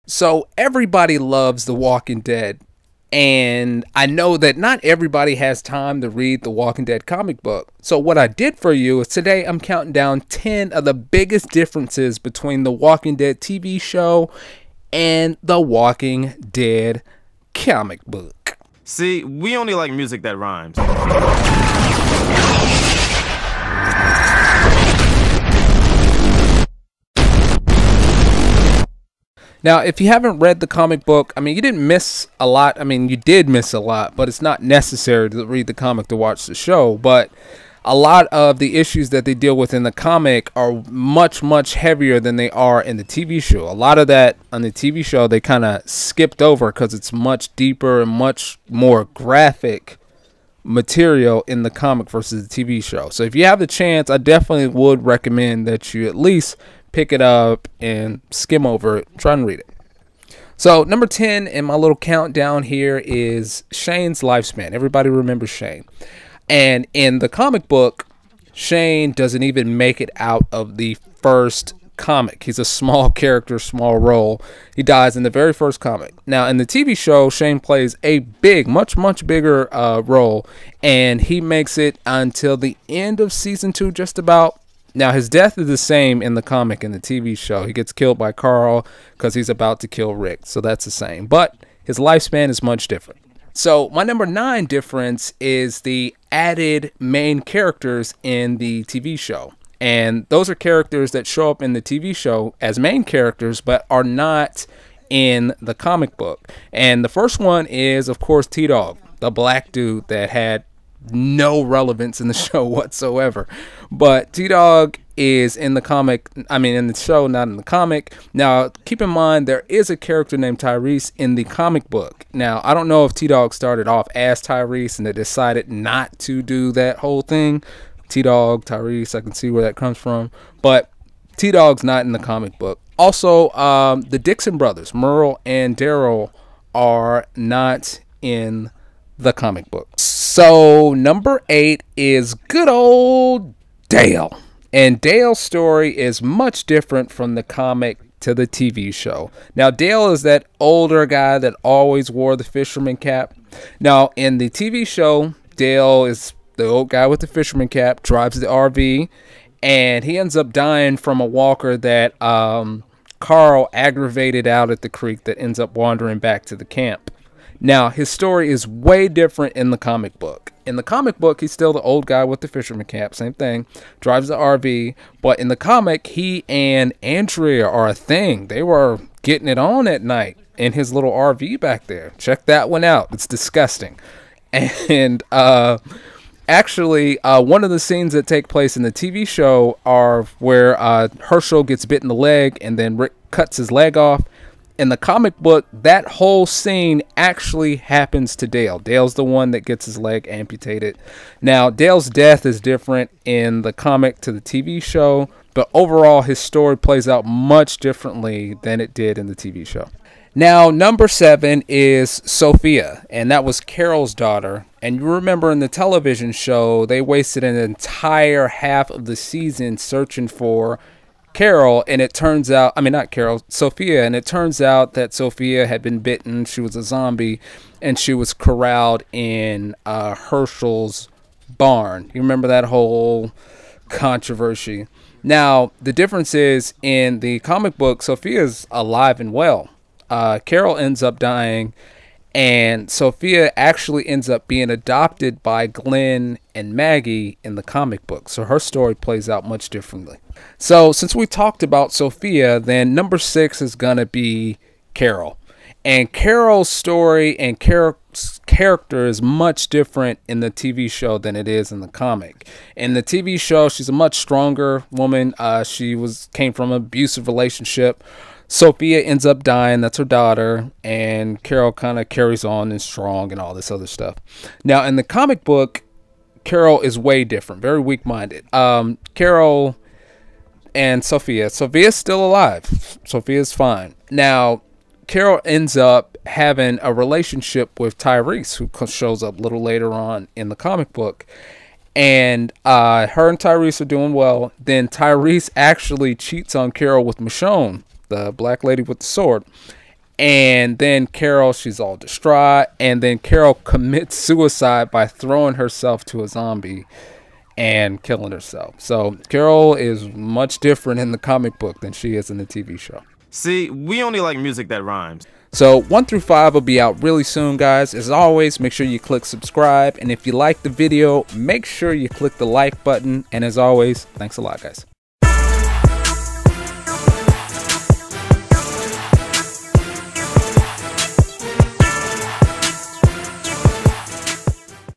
So everybody loves The Walking Dead, and I know that not everybody has time to read the Walking Dead comic book. So what I did for you is today I'm counting down 10 of the biggest differences between the Walking Dead TV show and the Walking Dead comic book. See, we only like music that rhymes. Now, if you haven't read the comic book, I mean, you didn't miss a lot. I mean, you did miss a lot, but it's not necessary to read the comic to watch the show. But a lot of the issues that they deal with in the comic are much, much heavier than they are in the TV show. A lot of that on the TV show, they kind of skipped over because it's much deeper and much more graphic material in the comic versus the TV show. So if you have the chance, I definitely would recommend that you at least pick it up and skim over it, try and read it. So number 10 in my little countdown here is Shane's lifespan. Everybody remembers Shane. And in the comic book, Shane doesn't even make it out of the first comic. He's a small character, small role. He dies in the very first comic. Now in the TV show, Shane plays a big, much bigger role, and he makes it until the end of season 2 just about. Now, his death is the same in the comic and the TV show. He gets killed by Carl because he's about to kill Rick. So that's the same. But his lifespan is much different. So my number 9 difference is the added main characters in the TV show. And those are characters that show up in the TV show as main characters but are not in the comic book. And the first one is, of course, T-Dog, the black dude that had no relevance in the show whatsoever. But T-Dog is in the comic, I mean in the show, not in the comic. Now keep in mind there is a character named Tyrese in the comic book. Now I don't know if T-Dog started off as Tyrese and they decided not to do that whole thing. T-Dog, Tyrese, I can see where that comes from, but T-Dog's not in the comic book. Also, the Dixon brothers, Merle and Daryl, are not in the comic book. So number 8 is good old Dale. And Dale's story is much different from the comic to the TV show. Now Dale is that older guy that always wore the fisherman cap. Now in the TV show, Dale is the old guy with the fisherman cap, drives the RV, and he ends up dying from a walker that Carl aggravated out at the creek that ends up wandering back to the camp. Now, his story is way different in the comic book. In the comic book, he's still the old guy with the fisherman cap, same thing, drives the RV, but in the comic, he and Andrea are a thing. They were getting it on at night in his little RV back there. Check that one out. It's disgusting. And actually, one of the scenes that take place in the TV show are where Herschel gets bit in the leg and then Rick cuts his leg off. In the comic book, that whole scene actually happens to Dale. Dale's the one that gets his leg amputated. Now, Dale's death is different in the comic to the TV show, but overall, his story plays out much differently than it did in the TV show. Now, number 7 is Sophia, and that was Carol's daughter. And you remember in the television show, they wasted an entire half of the season searching for Carol, and it turns out, I mean not Carol, Sophia, and it turns out that Sophia had been bitten. She was a zombie, and she was corralled in Herschel's barn. You remember that whole controversy? Now, the difference is in the comic book, Sophia's alive and well. Carol ends up dying, and Sophia actually ends up being adopted by Glenn and Maggie in the comic book. So her story plays out much differently. So since we talked about Sophia, then number 6 is going to be Carol. And Carol's story and character is much different in the TV show than it is in the comic. In the TV show, she's a much stronger woman. She came from an abusive relationship. Sophia ends up dying, that's her daughter, and Carol kind of carries on and strong and all this other stuff. Now, in the comic book, Carol is way different, very weak-minded. Carol and Sophia's still alive. Sophia's fine. Now, Carol ends up having a relationship with Tyrese, who shows up a little later on in the comic book. And her and Tyrese are doing well. Then Tyrese actually cheats on Carol with Michonne, the black lady with the sword. And then Carol, she's all distraught, and then Carol commits suicide by throwing herself to a zombie and killing herself. So Carol is much different in the comic book than she is in the TV show. See, we only like music that rhymes. So 1 through 5 will be out really soon, guys. As always, make sure you click subscribe, and if you like the video, make sure you click the like button. And as always, thanks a lot, guys.